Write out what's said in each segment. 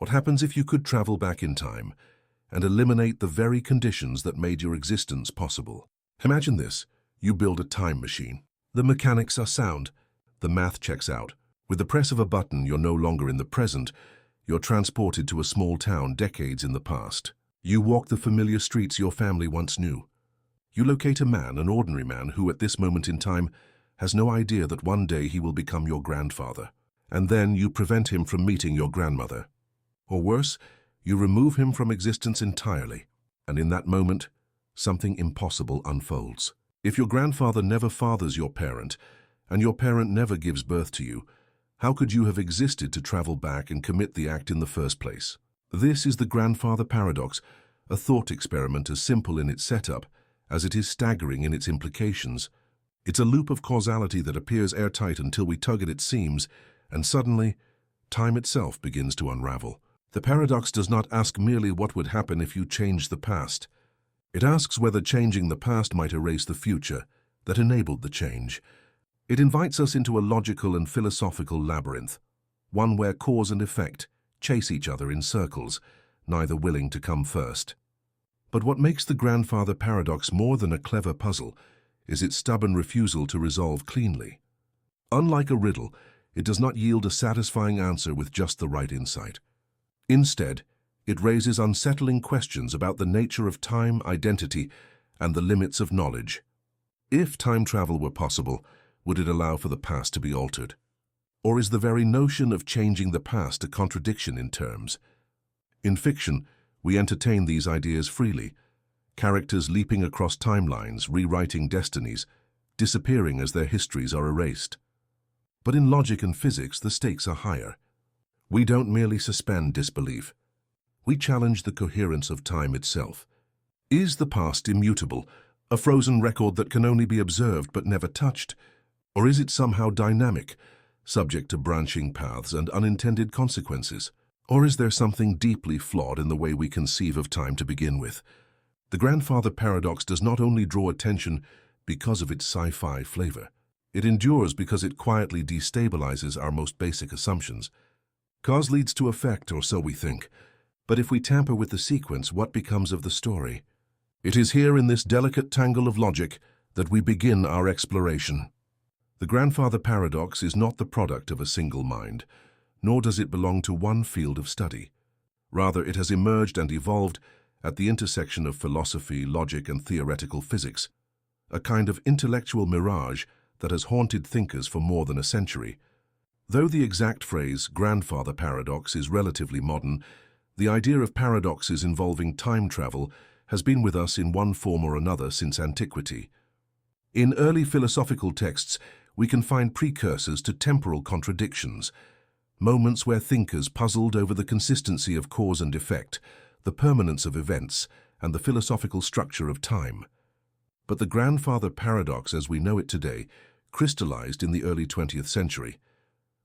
What happens if you could travel back in time and eliminate the very conditions that made your existence possible? Imagine this. You build a time machine. The mechanics are sound. The math checks out. With the press of a button, you're no longer in the present. You're transported to a small town decades in the past. You walk the familiar streets your family once knew. You locate a man, an ordinary man, who at this moment in time has no idea that one day he will become your grandfather. And then you prevent him from meeting your grandmother. Or worse, you remove him from existence entirely. And in that moment, something impossible unfolds. If your grandfather never fathers your parent, and your parent never gives birth to you, how could you have existed to travel back and commit the act in the first place? This is the grandfather paradox, a thought experiment as simple in its setup as it is staggering in its implications. It's a loop of causality that appears airtight until we tug at its seams, and suddenly, time itself begins to unravel. The paradox does not ask merely what would happen if you changed the past. It asks whether changing the past might erase the future that enabled the change. It invites us into a logical and philosophical labyrinth, one where cause and effect chase each other in circles, neither willing to come first. But what makes the grandfather paradox more than a clever puzzle is its stubborn refusal to resolve cleanly. Unlike a riddle, it does not yield a satisfying answer with just the right insight. Instead, it raises unsettling questions about the nature of time, identity, and the limits of knowledge. If time travel were possible, would it allow for the past to be altered? Or is the very notion of changing the past a contradiction in terms? In fiction, we entertain these ideas freely, characters leaping across timelines, rewriting destinies, disappearing as their histories are erased. But in logic and physics, the stakes are higher. We don't merely suspend disbelief. We challenge the coherence of time itself. Is the past immutable, a frozen record that can only be observed but never touched? Or is it somehow dynamic, subject to branching paths and unintended consequences? Or is there something deeply flawed in the way we conceive of time to begin with? The grandfather paradox does not only draw attention because of its sci-fi flavor. It endures because it quietly destabilizes our most basic assumptions. Cause leads to effect, or so we think. But if we tamper with the sequence, what becomes of the story? It is here in this delicate tangle of logic that we begin our exploration. The grandfather paradox is not the product of a single mind, nor does it belong to one field of study. Rather, it has emerged and evolved at the intersection of philosophy, logic, and theoretical physics, a kind of intellectual mirage that has haunted thinkers for more than a century. Though the exact phrase grandfather paradox is relatively modern, the idea of paradoxes involving time travel has been with us in one form or another since antiquity. In early philosophical texts, we can find precursors to temporal contradictions, moments where thinkers puzzled over the consistency of cause and effect, the permanence of events, and the philosophical structure of time. But the grandfather paradox as we know it today crystallized in the early 20th century,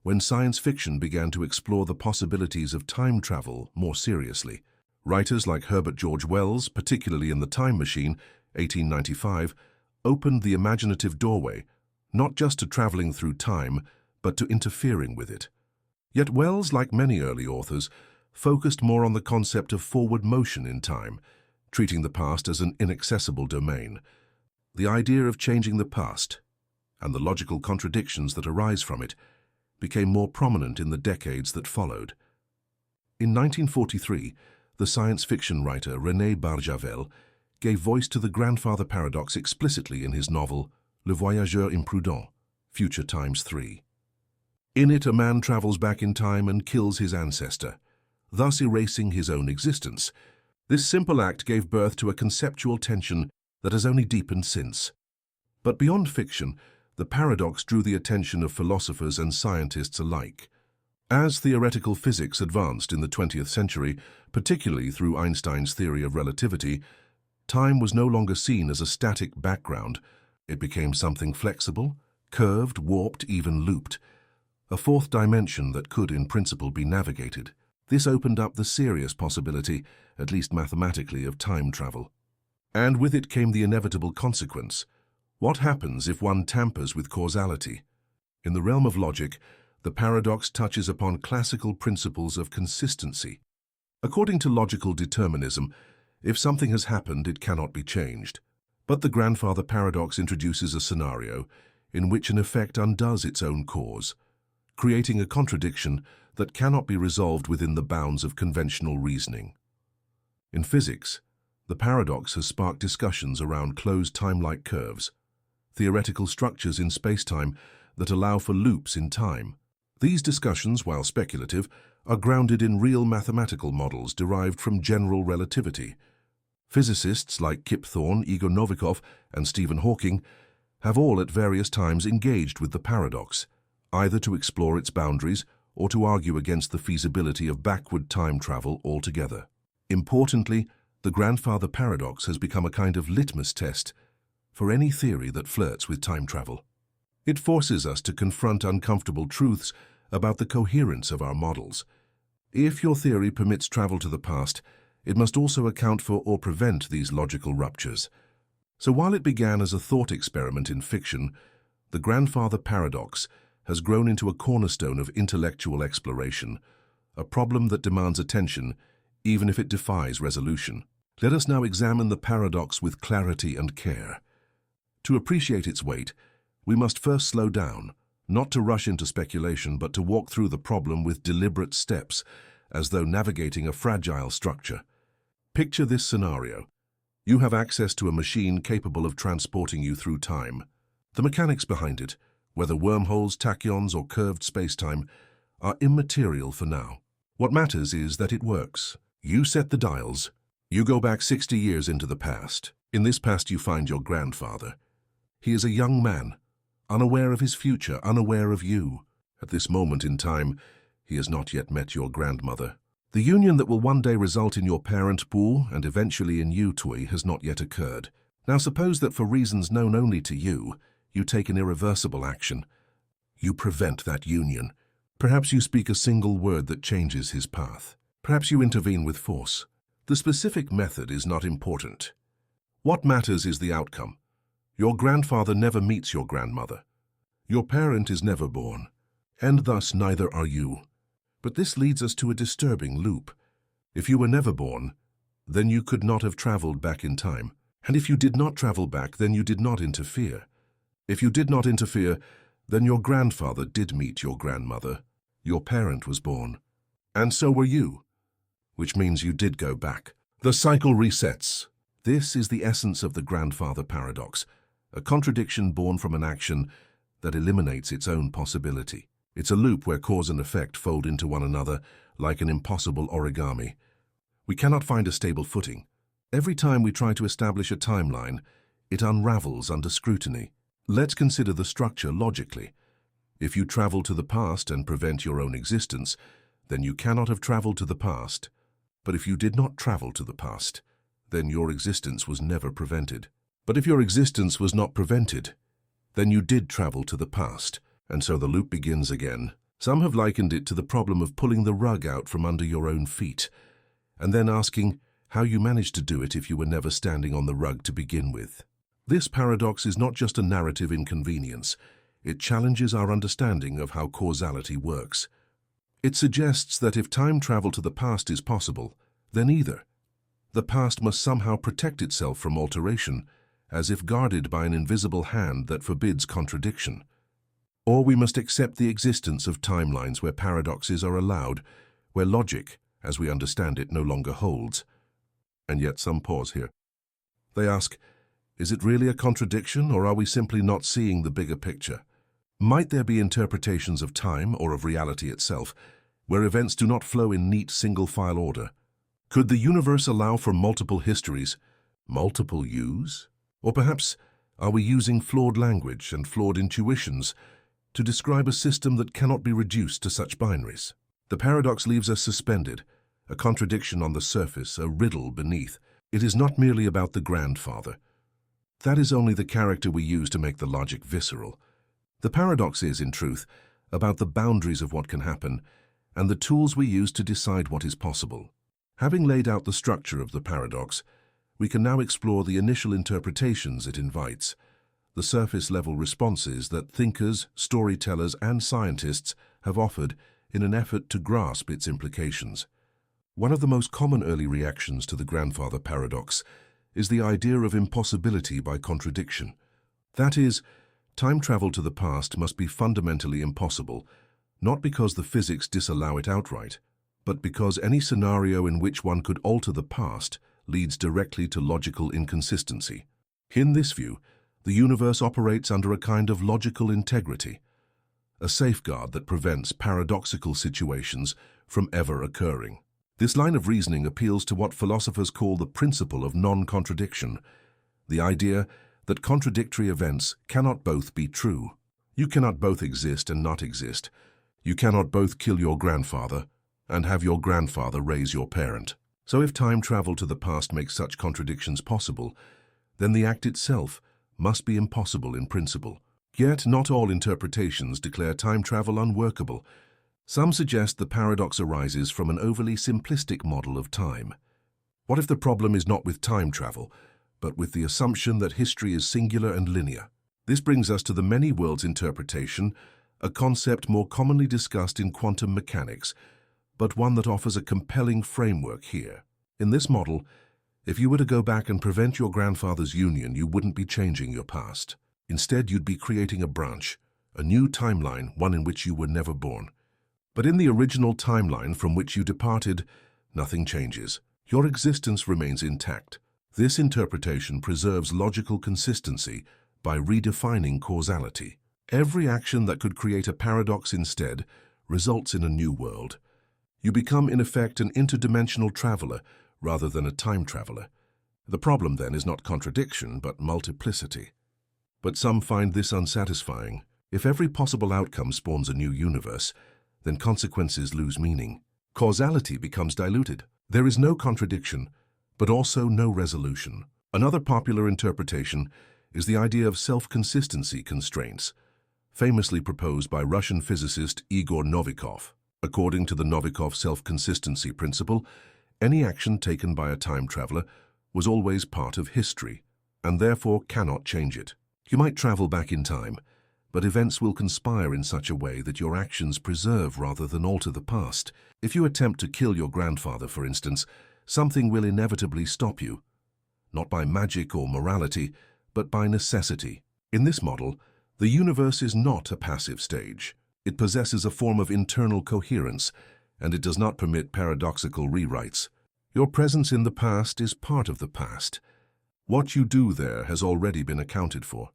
when science fiction began to explore the possibilities of time travel more seriously. Writers like Herbert George Wells, particularly in The Time Machine, 1895, opened the imaginative doorway, not just to traveling through time, but to interfering with it. Yet Wells, like many early authors, focused more on the concept of forward motion in time, treating the past as an inaccessible domain. The idea of changing the past, and the logical contradictions that arise from it, became more prominent in the decades that followed. In 1943, the science fiction writer René Barjavel gave voice to the grandfather paradox explicitly in his novel Le Voyageur Imprudent, Future Times 3. In it, a man travels back in time and kills his ancestor, thus erasing his own existence. This simple act gave birth to a conceptual tension that has only deepened since. But beyond fiction, the paradox drew the attention of philosophers and scientists alike. As theoretical physics advanced in the 20th century, particularly through Einstein's theory of relativity, time was no longer seen as a static background. It became something flexible, curved, warped, even looped, a fourth dimension that could, in principle, be navigated. This opened up the serious possibility, at least mathematically, of time travel. And with it came the inevitable consequence. What happens if one tampers with causality? In the realm of logic, the paradox touches upon classical principles of consistency. According to logical determinism, if something has happened, it cannot be changed. But the grandfather paradox introduces a scenario in which an effect undoes its own cause, creating a contradiction that cannot be resolved within the bounds of conventional reasoning. In physics, the paradox has sparked discussions around closed time-like curves, theoretical structures in space-time that allow for loops in time. These discussions, while speculative, are grounded in real mathematical models derived from general relativity. Physicists like Kip Thorne, Igor Novikov, and Stephen Hawking have all at various times engaged with the paradox, either to explore its boundaries or to argue against the feasibility of backward time travel altogether. Importantly, the grandfather paradox has become a kind of litmus test for any theory that flirts with time travel. It forces us to confront uncomfortable truths about the coherence of our models. If your theory permits travel to the past, it must also account for or prevent these logical ruptures. So while it began as a thought experiment in fiction, the grandfather paradox has grown into a cornerstone of intellectual exploration, a problem that demands attention even if it defies resolution. Let us now examine the paradox with clarity and care. To appreciate its weight, we must first slow down, not to rush into speculation, but to walk through the problem with deliberate steps, as though navigating a fragile structure. Picture this scenario. You have access to a machine capable of transporting you through time. The mechanics behind it, whether wormholes, tachyons, or curved spacetime, are immaterial for now. What matters is that it works. You set the dials. You go back 60 years into the past. In this past you find your grandfather. He is a young man, unaware of his future, unaware of you. At this moment in time, he has not yet met your grandmother. The union that will one day result in your parent, Pu, and eventually in you, Tui, has not yet occurred. Now suppose that for reasons known only to you, you take an irreversible action. You prevent that union. Perhaps you speak a single word that changes his path. Perhaps you intervene with force. The specific method is not important. What matters is the outcome. Your grandfather never meets your grandmother. Your parent is never born, and thus neither are you. But this leads us to a disturbing loop. If you were never born, then you could not have traveled back in time. And if you did not travel back, then you did not interfere. If you did not interfere, then your grandfather did meet your grandmother. Your parent was born. And so were you, which means you did go back. The cycle resets. This is the essence of the grandfather paradox, a contradiction born from an action that eliminates its own possibility. It's a loop where cause and effect fold into one another like an impossible origami. We cannot find a stable footing. Every time we try to establish a timeline, it unravels under scrutiny. Let's consider the structure logically. If you travel to the past and prevent your own existence, then you cannot have traveled to the past. But if you did not travel to the past, then your existence was never prevented. But if your existence was not prevented, then you did travel to the past, and so the loop begins again. Some have likened it to the problem of pulling the rug out from under your own feet, and then asking how you managed to do it if you were never standing on the rug to begin with. This paradox is not just a narrative inconvenience. It challenges our understanding of how causality works. It suggests that if time travel to the past is possible, then either the past must somehow protect itself from alteration, as if guarded by an invisible hand that forbids contradiction, or we must accept the existence of timelines where paradoxes are allowed, where logic, as we understand it, no longer holds. And yet some pause here. They ask, is it really a contradiction, or are we simply not seeing the bigger picture? Might there be interpretations of time or of reality itself, where events do not flow in neat single-file order? Could the universe allow for multiple histories, multiple yous? Or perhaps are we using flawed language and flawed intuitions to describe a system that cannot be reduced to such binaries? The paradox leaves us suspended, a contradiction on the surface, a riddle beneath. It is not merely about the grandfather. That is only the character we use to make the logic visceral. The paradox is, in truth, about the boundaries of what can happen and the tools we use to decide what is possible. Having laid out the structure of the paradox, we can now explore the initial interpretations it invites, the surface-level responses that thinkers, storytellers, and scientists have offered in an effort to grasp its implications. One of the most common early reactions to the grandfather paradox is the idea of impossibility by contradiction. That is, time travel to the past must be fundamentally impossible, not because the physics disallow it outright, but because any scenario in which one could alter the past leads directly to logical inconsistency. In this view, the universe operates under a kind of logical integrity, a safeguard that prevents paradoxical situations from ever occurring. This line of reasoning appeals to what philosophers call the principle of non-contradiction, the idea that contradictory events cannot both be true. You cannot both exist and not exist. You cannot both kill your grandfather and have your grandfather raise your parent. So if time travel to the past makes such contradictions possible, then the act itself must be impossible in principle. Yet not all interpretations declare time travel unworkable. Some suggest the paradox arises from an overly simplistic model of time. What if the problem is not with time travel, but with the assumption that history is singular and linear? This brings us to the many worlds interpretation, a concept more commonly discussed in quantum mechanics, but one that offers a compelling framework here. In this model, if you were to go back and prevent your grandfather's union, you wouldn't be changing your past. Instead, you'd be creating a branch, a new timeline, one in which you were never born. But in the original timeline from which you departed, nothing changes. Your existence remains intact. This interpretation preserves logical consistency by redefining causality. Every action that could create a paradox instead results in a new world. You become, in effect, an interdimensional traveler rather than a time traveler. The problem, then, is not contradiction, but multiplicity. But some find this unsatisfying. If every possible outcome spawns a new universe, then consequences lose meaning. Causality becomes diluted. There is no contradiction, but also no resolution. Another popular interpretation is the idea of self-consistency constraints, famously proposed by Russian physicist Igor Novikov. According to the Novikov self-consistency principle, any action taken by a time traveler was always part of history, and therefore cannot change it. You might travel back in time, but events will conspire in such a way that your actions preserve rather than alter the past. If you attempt to kill your grandfather, for instance, something will inevitably stop you, not by magic or morality, but by necessity. In this model, the universe is not a passive stage. It possesses a form of internal coherence, and it does not permit paradoxical rewrites. Your presence in the past is part of the past. What you do there has already been accounted for.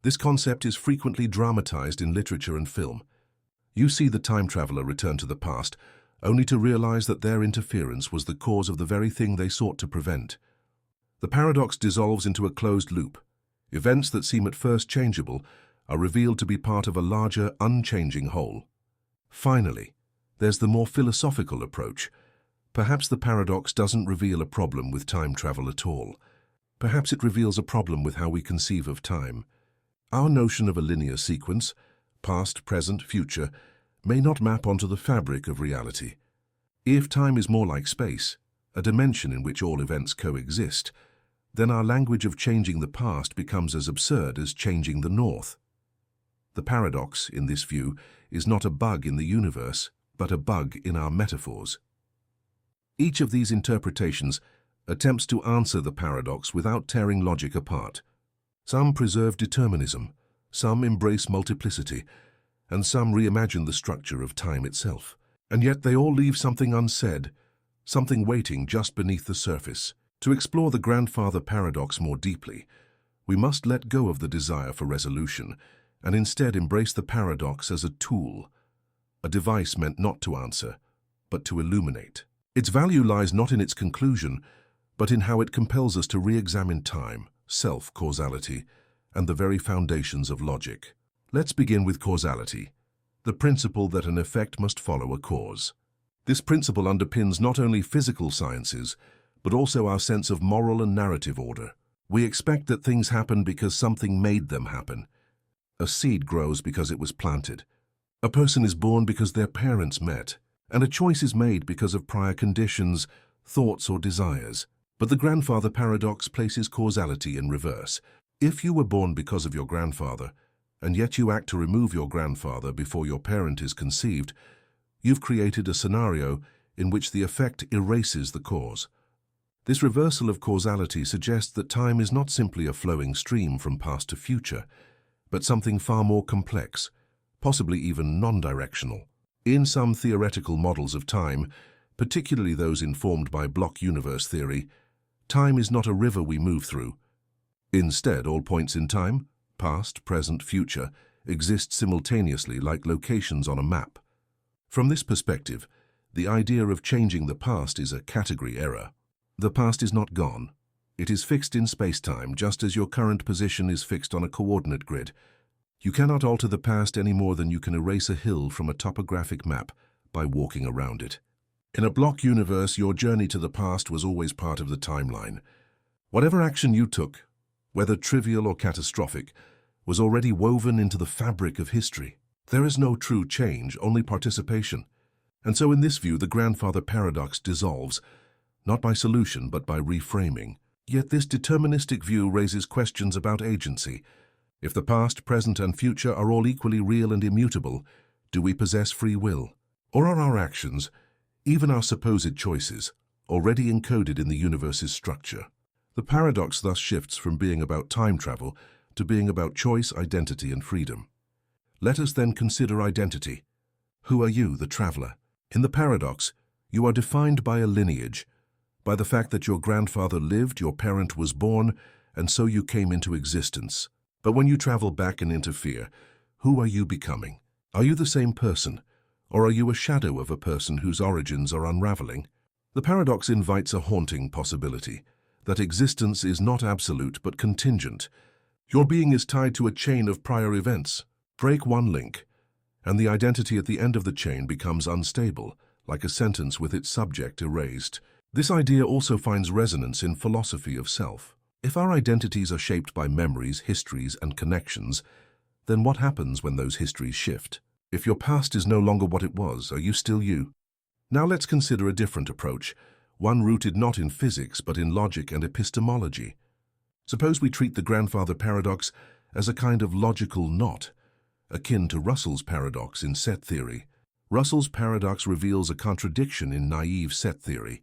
This concept is frequently dramatized in literature and film. You see the time traveler return to the past, only to realize that their interference was the cause of the very thing they sought to prevent. The paradox dissolves into a closed loop. Events that seem at first changeable are revealed to be part of a larger, unchanging whole. Finally, there's the more philosophical approach. Perhaps the paradox doesn't reveal a problem with time travel at all. Perhaps it reveals a problem with how we conceive of time. Our notion of a linear sequence, past, present, future, may not map onto the fabric of reality. If time is more like space, a dimension in which all events coexist, then our language of changing the past becomes as absurd as changing the north. The paradox, in this view, is not a bug in the universe, but a bug in our metaphors. Each of these interpretations attempts to answer the paradox without tearing logic apart. Some preserve determinism, some embrace multiplicity, and some reimagine the structure of time itself. And yet they all leave something unsaid, something waiting just beneath the surface. To explore the grandfather paradox more deeply, we must let go of the desire for resolution and instead embrace the paradox as a tool, a device meant not to answer, but to illuminate. Its value lies not in its conclusion, but in how it compels us to re-examine time, self-causality, and the very foundations of logic. Let's begin with causality, the principle that an effect must follow a cause. This principle underpins not only physical sciences, but also our sense of moral and narrative order. We expect that things happen because something made them happen. A seed grows because it was planted. A person is born because their parents met. And a choice is made because of prior conditions, thoughts, or desires. But the grandfather paradox places causality in reverse. If you were born because of your grandfather, and yet you act to remove your grandfather before your parent is conceived, you've created a scenario in which the effect erases the cause. This reversal of causality suggests that time is not simply a flowing stream from past to future, but something far more complex, possibly even non-directional. In some theoretical models of time, particularly those informed by block universe theory, time is not a river we move through. Instead, all points in time, past, present, future, exist simultaneously like locations on a map. From this perspective, the idea of changing the past is a category error. The past is not gone. It is fixed in space-time, just as your current position is fixed on a coordinate grid. You cannot alter the past any more than you can erase a hill from a topographic map by walking around it. In a block universe, your journey to the past was always part of the timeline. Whatever action you took, whether trivial or catastrophic, was already woven into the fabric of history. There is no true change, only participation. And so in this view, the grandfather paradox dissolves, not by solution, but by reframing. Yet this deterministic view raises questions about agency. If the past, present, and future are all equally real and immutable, do we possess free will? Or are our actions, even our supposed choices, already encoded in the universe's structure? The paradox thus shifts from being about time travel to being about choice, identity, and freedom. Let us then consider identity. Who are you, the traveler? In the paradox, you are defined by a lineage, by the fact that your grandfather lived, your parent was born, and so you came into existence. But when you travel back and interfere, who are you becoming? Are you the same person, or are you a shadow of a person whose origins are unraveling? The paradox invites a haunting possibility, that existence is not absolute but contingent. Your being is tied to a chain of prior events. Break one link, and the identity at the end of the chain becomes unstable, like a sentence with its subject erased. This idea also finds resonance in philosophy of self. If our identities are shaped by memories, histories, and connections, then what happens when those histories shift? If your past is no longer what it was, are you still you? Now let's consider a different approach, one rooted not in physics but in logic and epistemology. Suppose we treat the grandfather paradox as a kind of logical knot, akin to Russell's paradox in set theory. Russell's paradox reveals a contradiction in naive set theory,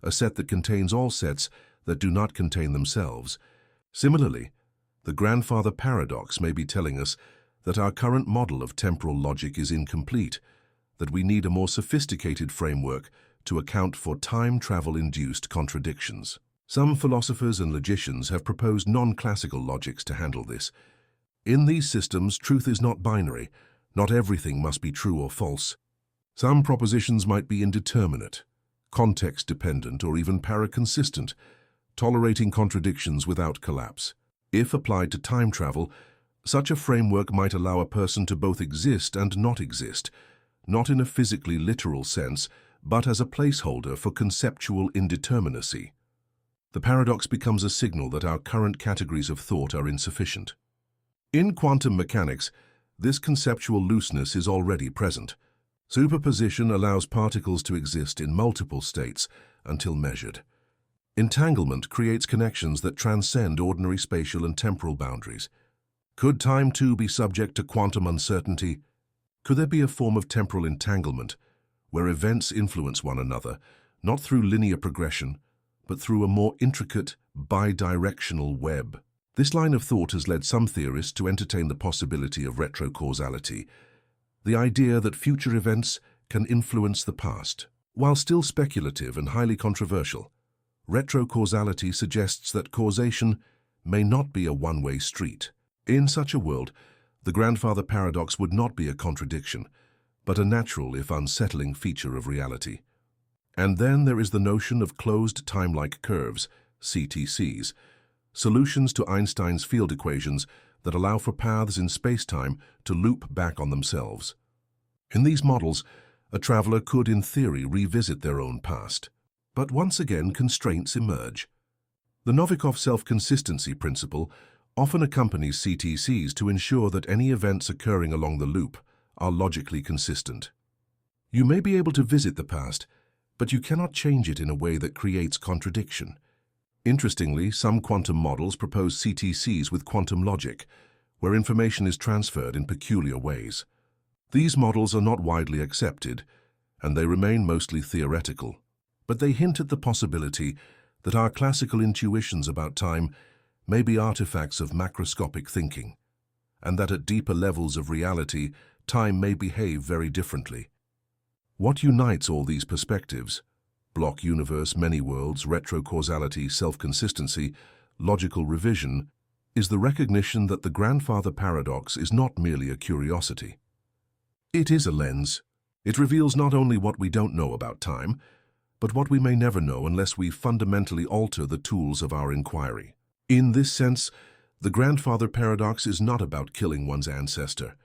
a set that contains all sets that do not contain themselves. Similarly, the grandfather paradox may be telling us that our current model of temporal logic is incomplete, that we need a more sophisticated framework to account for time travel-induced contradictions. Some philosophers and logicians have proposed non-classical logics to handle this. In these systems, truth is not binary. Not everything must be true or false. Some propositions might be indeterminate, context-dependent, or even paraconsistent, tolerating contradictions without collapse. If applied to time travel, such a framework might allow a person to both exist and not exist, not in a physically literal sense, but as a placeholder for conceptual indeterminacy. The paradox becomes a signal that our current categories of thought are insufficient. In quantum mechanics, this conceptual looseness is already present. Superposition allows particles to exist in multiple states until measured. Entanglement creates connections that transcend ordinary spatial and temporal boundaries. Could time too be subject to quantum uncertainty? Could there be a form of temporal entanglement, where events influence one another, not through linear progression, but through a more intricate, bidirectional web? This line of thought has led some theorists to entertain the possibility of retrocausality, the idea that future events can influence the past. While still speculative and highly controversial, retrocausality suggests that causation may not be a one-way street. In such a world, the grandfather paradox would not be a contradiction, but a natural if unsettling feature of reality. And then there is the notion of closed time-like curves, CTCs, solutions to Einstein's field equations that allow for paths in space-time to loop back on themselves. In these models, a traveler could, in theory, revisit their own past. But once again, constraints emerge. The Novikov self-consistency principle often accompanies CTCs to ensure that any events occurring along the loop are logically consistent. You may be able to visit the past, but you cannot change it in a way that creates contradiction. Interestingly, some quantum models propose CTCs with quantum logic, where information is transferred in peculiar ways. These models are not widely accepted, and they remain mostly theoretical. But they hint at the possibility that our classical intuitions about time may be artifacts of macroscopic thinking, and that at deeper levels of reality, time may behave very differently. What unites all these perspectives, block universe, many worlds, retro-causality, self-consistency, logical revision, is the recognition that the grandfather paradox is not merely a curiosity. It is a lens. It reveals not only what we don't know about time, but what we may never know unless we fundamentally alter the tools of our inquiry. In this sense, the grandfather paradox is not about killing one's ancestor.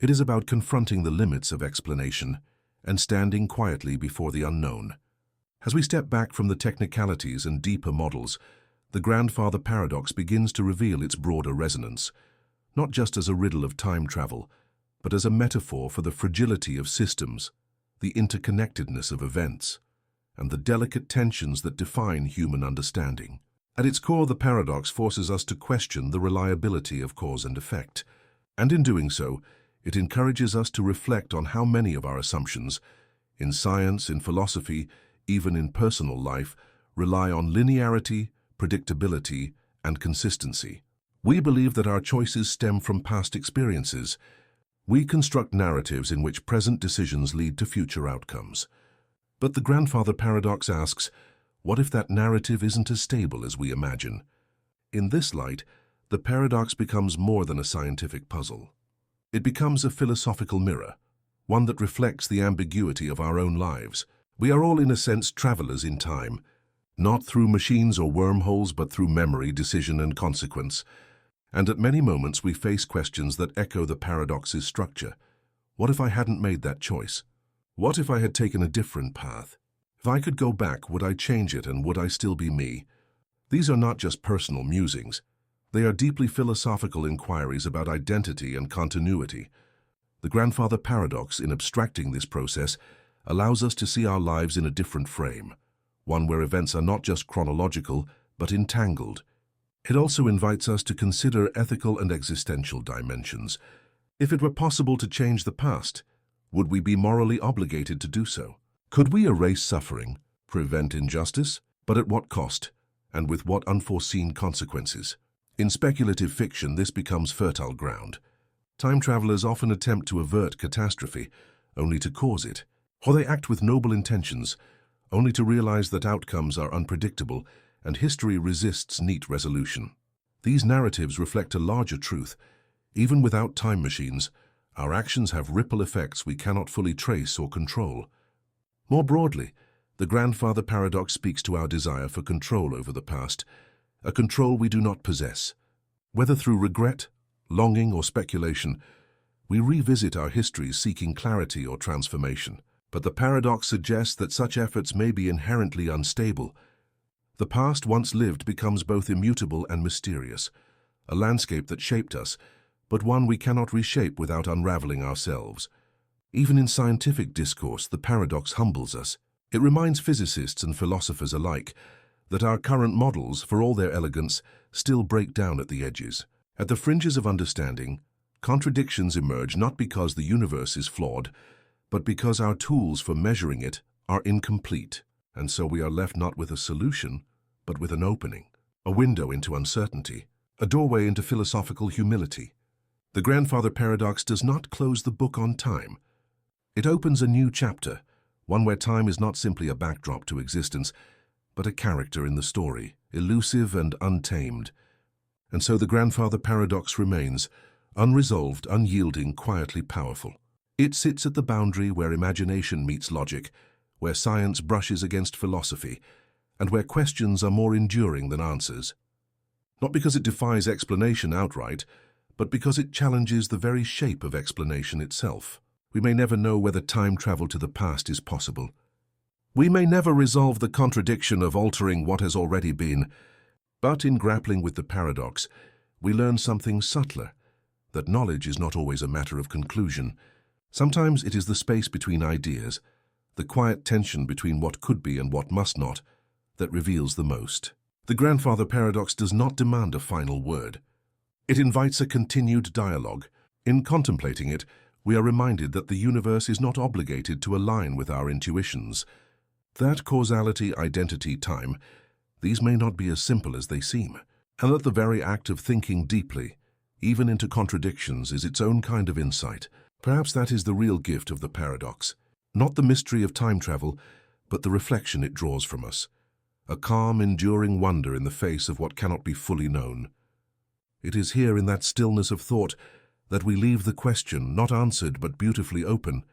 It is about confronting the limits of explanation and standing quietly before the unknown. As we step back from the technicalities and deeper models, the grandfather paradox begins to reveal its broader resonance, not just as a riddle of time travel, but as a metaphor for the fragility of systems, the interconnectedness of events, and the delicate tensions that define human understanding. At its core, the paradox forces us to question the reliability of cause and effect, and in doing so, it encourages us to reflect on how many of our assumptions, in science, in philosophy, even in personal life, rely on linearity, predictability, and consistency. We believe that our choices stem from past experiences. We construct narratives in which present decisions lead to future outcomes. But the grandfather paradox asks, what if that narrative isn't as stable as we imagine? In this light, the paradox becomes more than a scientific puzzle. It becomes a philosophical mirror, one that reflects the ambiguity of our own lives. We are all, in a sense, travelers in time, not through machines or wormholes, but through memory, decision, and consequence. And at many moments we face questions that echo the paradox's structure. What if I hadn't made that choice? What if I had taken a different path? If I could go back, would I change it, and would I still be me? These are not just personal musings. They are deeply philosophical inquiries about identity and continuity. The grandfather paradox, in abstracting this process, allows us to see our lives in a different frame, one where events are not just chronological, but entangled. It also invites us to consider ethical and existential dimensions. If it were possible to change the past, would we be morally obligated to do so? Could we erase suffering, prevent injustice, but at what cost, and with what unforeseen consequences? In speculative fiction, this becomes fertile ground. Time travelers often attempt to avert catastrophe, only to cause it, or they act with noble intentions, only to realize that outcomes are unpredictable and history resists neat resolution. These narratives reflect a larger truth. Even without time machines, our actions have ripple effects we cannot fully trace or control. More broadly, the grandfather paradox speaks to our desire for control over the past, a control we do not possess. Whether through regret, longing, or speculation, we revisit our histories seeking clarity or transformation. But the paradox suggests that such efforts may be inherently unstable. The past once lived becomes both immutable and mysterious, a landscape that shaped us, but one we cannot reshape without unraveling ourselves. Even in scientific discourse, the paradox humbles us. It reminds physicists and philosophers alike that our current models, for all their elegance, still break down at the edges. At the fringes of understanding, contradictions emerge not because the universe is flawed, but because our tools for measuring it are incomplete, and so we are left not with a solution, but with an opening, a window into uncertainty, a doorway into philosophical humility. The grandfather paradox does not close the book on time. It opens a new chapter, one where time is not simply a backdrop to existence, but a character in the story, elusive and untamed. And so the grandfather paradox remains, unresolved, unyielding, quietly powerful. It sits at the boundary where imagination meets logic, where science brushes against philosophy, and where questions are more enduring than answers. Not because it defies explanation outright, but because it challenges the very shape of explanation itself. We may never know whether time travel to the past is possible. We may never resolve the contradiction of altering what has already been, but in grappling with the paradox, we learn something subtler, that knowledge is not always a matter of conclusion. Sometimes it is the space between ideas, the quiet tension between what could be and what must not, that reveals the most. The grandfather paradox does not demand a final word. It invites a continued dialogue. In contemplating it, we are reminded that the universe is not obligated to align with our intuitions. That causality, identity, time, these may not be as simple as they seem, and that the very act of thinking deeply, even into contradictions, is its own kind of insight. Perhaps that is the real gift of the paradox. Not the mystery of time travel, but the reflection it draws from us. A calm, enduring wonder in the face of what cannot be fully known. It is here in that stillness of thought that we leave the question, not answered but beautifully open.